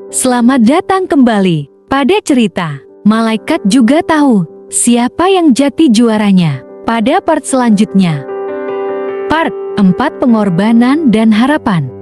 Selamat datang kembali pada cerita. Malaikat juga tahu siapa yang jati juaranya. Pada part selanjutnya. Part 4, Pengorbanan dan Harapan.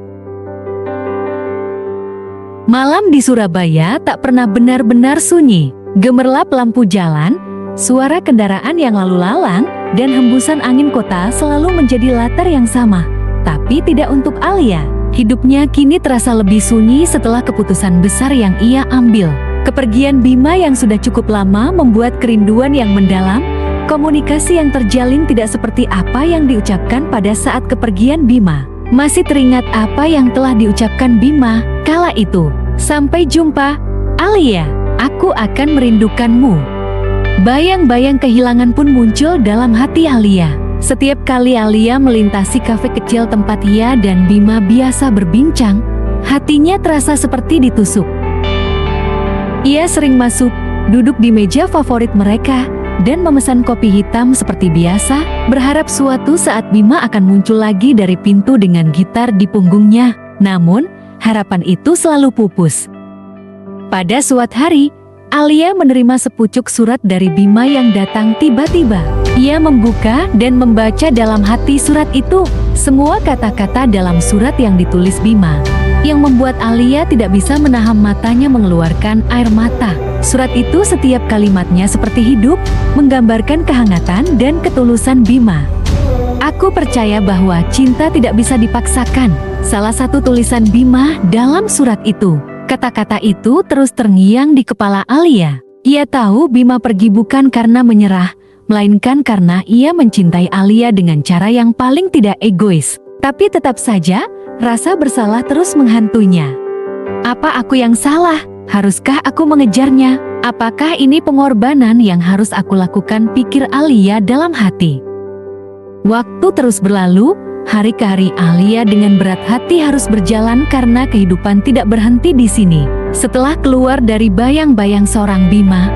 Malam di Surabaya tak pernah benar-benar sunyi. Gemerlap lampu jalan, suara kendaraan yang lalu lalang, dan hembusan angin kota selalu menjadi latar yang sama. Tapi tidak untuk Alia. Hidupnya kini terasa lebih sunyi setelah keputusan besar yang ia ambil. Kepergian Bima yang sudah cukup lama membuat kerinduan yang mendalam. Komunikasi yang terjalin tidak seperti apa yang diucapkan pada saat kepergian Bima. Masih teringat apa yang telah diucapkan Bima kala itu. Sampai jumpa, Alia. Aku akan merindukanmu. Bayang-bayang kehilangan pun muncul dalam hati Alia. Setiap kali Alia melintasi kafe kecil tempat ia dan Bima biasa berbincang, hatinya terasa seperti ditusuk. Ia sering masuk, duduk di meja favorit mereka, dan memesan kopi hitam seperti biasa, berharap suatu saat Bima akan muncul lagi dari pintu dengan gitar di punggungnya. Namun, harapan itu selalu pupus. Pada suatu hari, Alia menerima sepucuk surat dari Bima yang datang tiba-tiba. Ia membuka dan membaca dalam hati surat itu. Semua kata-kata dalam surat yang ditulis Bima, yang membuat Alia tidak bisa menahan matanya mengeluarkan air mata. Surat itu setiap kalimatnya seperti hidup, menggambarkan kehangatan dan ketulusan Bima. Aku percaya bahwa cinta tidak bisa dipaksakan. Salah satu tulisan Bima dalam surat itu. Kata-kata itu terus terngiang di kepala Alia. Ia tahu Bima pergi bukan karena menyerah, melainkan karena ia mencintai Alia dengan cara yang paling tidak egois. Tapi tetap saja, rasa bersalah terus menghantuinya. Apa aku yang salah? Haruskah aku mengejarnya? Apakah ini pengorbanan yang harus aku lakukan? Pikir Alia dalam hati. Waktu terus berlalu, hari ke hari Alia dengan berat hati harus berjalan karena kehidupan tidak berhenti di sini. Setelah keluar dari bayang-bayang seorang Bima,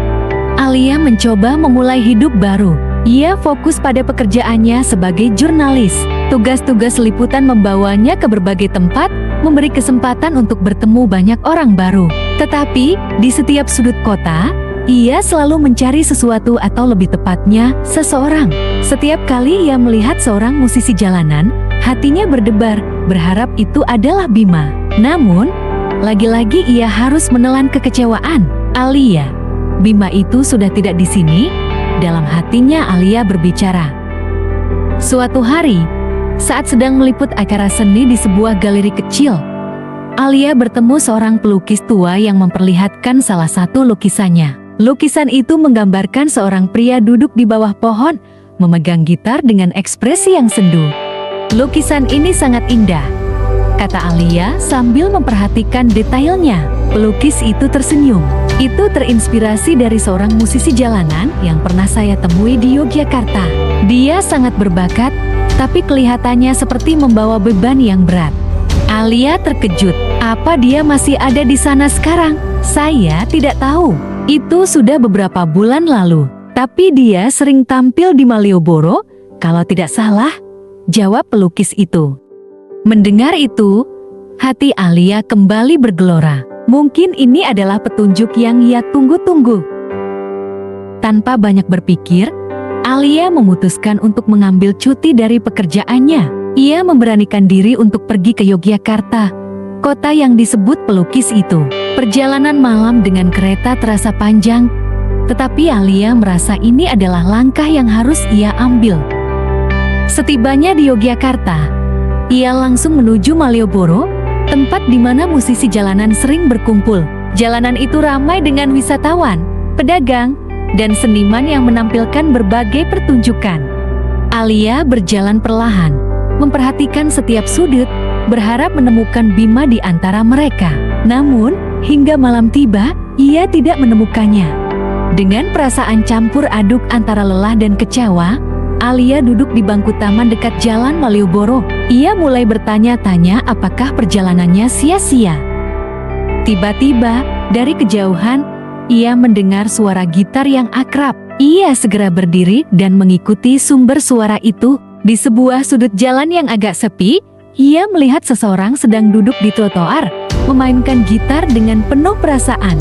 Alia mencoba memulai hidup baru. Ia fokus pada pekerjaannya sebagai jurnalis. Tugas-tugas liputan membawanya ke berbagai tempat, memberi kesempatan untuk bertemu banyak orang baru. Tetapi, di setiap sudut kota, ia selalu mencari sesuatu atau lebih tepatnya, seseorang. Setiap kali ia melihat seorang musisi jalanan, hatinya berdebar, berharap itu adalah Bima. Namun, lagi-lagi ia harus menelan kekecewaan. Alia, Bima itu sudah tidak di sini. Dalam hatinya Alia berbicara. Suatu hari, saat sedang meliput acara seni di sebuah galeri kecil, Alia bertemu seorang pelukis tua yang memperlihatkan salah satu lukisannya. Lukisan itu menggambarkan seorang pria duduk di bawah pohon, memegang gitar dengan ekspresi yang sendu. Lukisan ini sangat indah, kata Alia sambil memperhatikan detailnya. Pelukis itu tersenyum. Itu terinspirasi dari seorang musisi jalanan yang pernah saya temui di Yogyakarta. Dia sangat berbakat, tapi kelihatannya seperti membawa beban yang berat. Alia terkejut. Apa dia masih ada di sana sekarang? Saya tidak tahu. Itu sudah beberapa bulan lalu. Tapi dia sering tampil di Malioboro, kalau tidak salah, jawab pelukis itu. Mendengar itu, hati Alia kembali bergelora. Mungkin ini adalah petunjuk yang ia tunggu-tunggu. Tanpa banyak berpikir, Alia memutuskan untuk mengambil cuti dari pekerjaannya. Ia memberanikan diri untuk pergi ke Yogyakarta, kota yang disebut pelukis itu. Perjalanan malam dengan kereta terasa panjang, tetapi Alia merasa ini adalah langkah yang harus ia ambil. Setibanya di Yogyakarta, ia langsung menuju Malioboro, tempat di mana musisi jalanan sering berkumpul. Jalanan itu ramai dengan wisatawan, pedagang, dan seniman yang menampilkan berbagai pertunjukan. Alia berjalan perlahan, memperhatikan setiap sudut, berharap menemukan Bima di antara mereka. Namun, hingga malam tiba, ia tidak menemukannya. Dengan perasaan campur aduk antara lelah dan kecewa, Alia duduk di bangku taman dekat jalan Malioboro. Ia mulai bertanya-tanya apakah perjalanannya sia-sia. Tiba-tiba, dari kejauhan, ia mendengar suara gitar yang akrab. Ia segera berdiri dan mengikuti sumber suara itu. Di sebuah sudut jalan yang agak sepi, ia melihat seseorang sedang duduk di trotoar, memainkan gitar dengan penuh perasaan.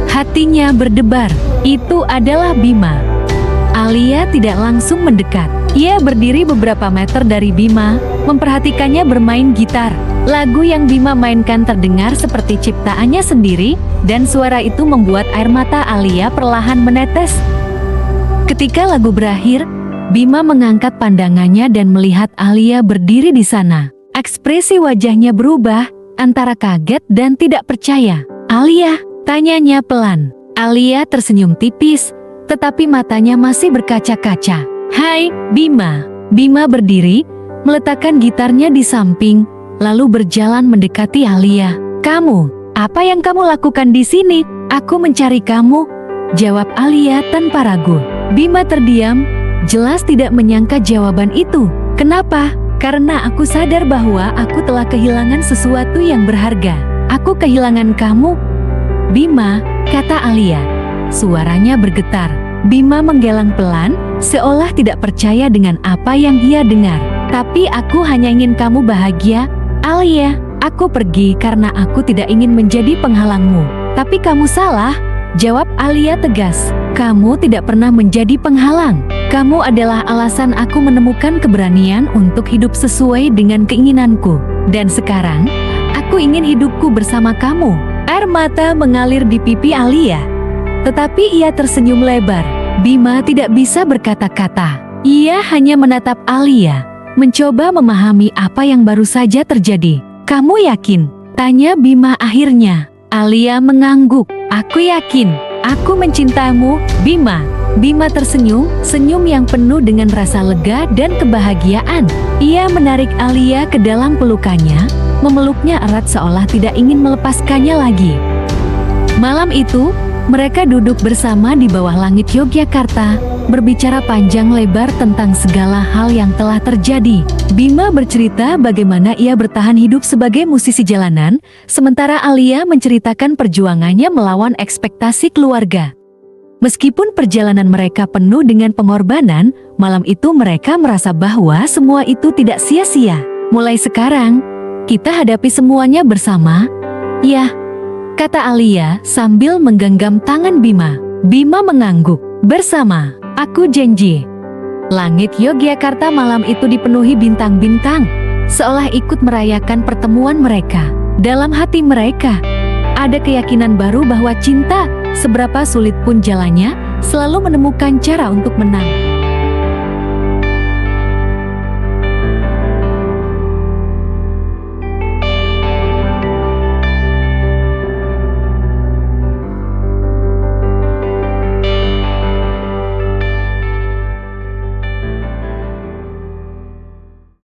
Hatinya berdebar, itu adalah Bima. Alia tidak langsung mendekat. Ia berdiri beberapa meter dari Bima, memperhatikannya bermain gitar. Lagu yang Bima mainkan terdengar seperti ciptaannya sendiri, dan suara itu membuat air mata Alia perlahan menetes. Ketika lagu berakhir, Bima mengangkat pandangannya dan melihat Alia berdiri di sana. Ekspresi wajahnya berubah, antara kaget dan tidak percaya. "Alia?" tanyanya pelan. Alia tersenyum tipis, tetapi matanya masih berkaca-kaca. "Hai, Bima." Bima berdiri, meletakkan gitarnya di samping, lalu berjalan mendekati Alia. "Kamu, apa yang kamu lakukan di sini?" "Aku mencari kamu," jawab Alia tanpa ragu. Bima terdiam, jelas tidak menyangka jawaban itu. "Kenapa?" "Karena aku sadar bahwa aku telah kehilangan sesuatu yang berharga." "Aku kehilangan kamu, Bima," kata Alia. Suaranya bergetar. Bima menggeleng pelan, seolah tidak percaya dengan apa yang ia dengar. "Tapi aku hanya ingin kamu bahagia, Alia. Aku pergi karena aku tidak ingin menjadi penghalangmu." "Tapi kamu salah," jawab Alia tegas. "Kamu tidak pernah menjadi penghalang. Kamu adalah alasan aku menemukan keberanian untuk hidup sesuai dengan keinginanku. Dan sekarang, aku ingin hidupku bersama kamu." Air mata mengalir di pipi Alia, tetapi ia tersenyum lebar. Bima tidak bisa berkata-kata. Ia hanya menatap Alia, mencoba memahami apa yang baru saja terjadi. "Kamu yakin?" tanya Bima akhirnya. Alia mengangguk. "Aku yakin. Aku mencintaimu, Bima." Bima tersenyum, senyum yang penuh dengan rasa lega dan kebahagiaan. Ia menarik Alia ke dalam pelukannya, memeluknya erat seolah tidak ingin melepaskannya lagi. Malam itu, mereka duduk bersama di bawah langit Yogyakarta, berbicara panjang lebar tentang segala hal yang telah terjadi. Bima bercerita bagaimana ia bertahan hidup sebagai musisi jalanan, sementara Alia menceritakan perjuangannya melawan ekspektasi keluarga. Meskipun perjalanan mereka penuh dengan pengorbanan, malam itu mereka merasa bahwa semua itu tidak sia-sia. "Mulai sekarang, kita hadapi semuanya bersama." "Ya," kata Alia sambil menggenggam tangan Bima. Bima mengangguk. "Bersama, aku janji." Langit Yogyakarta malam itu dipenuhi bintang-bintang, seolah ikut merayakan pertemuan mereka. Dalam hati mereka, ada keyakinan baru bahwa cinta, seberapa sulit pun jalannya, selalu menemukan cara untuk menang.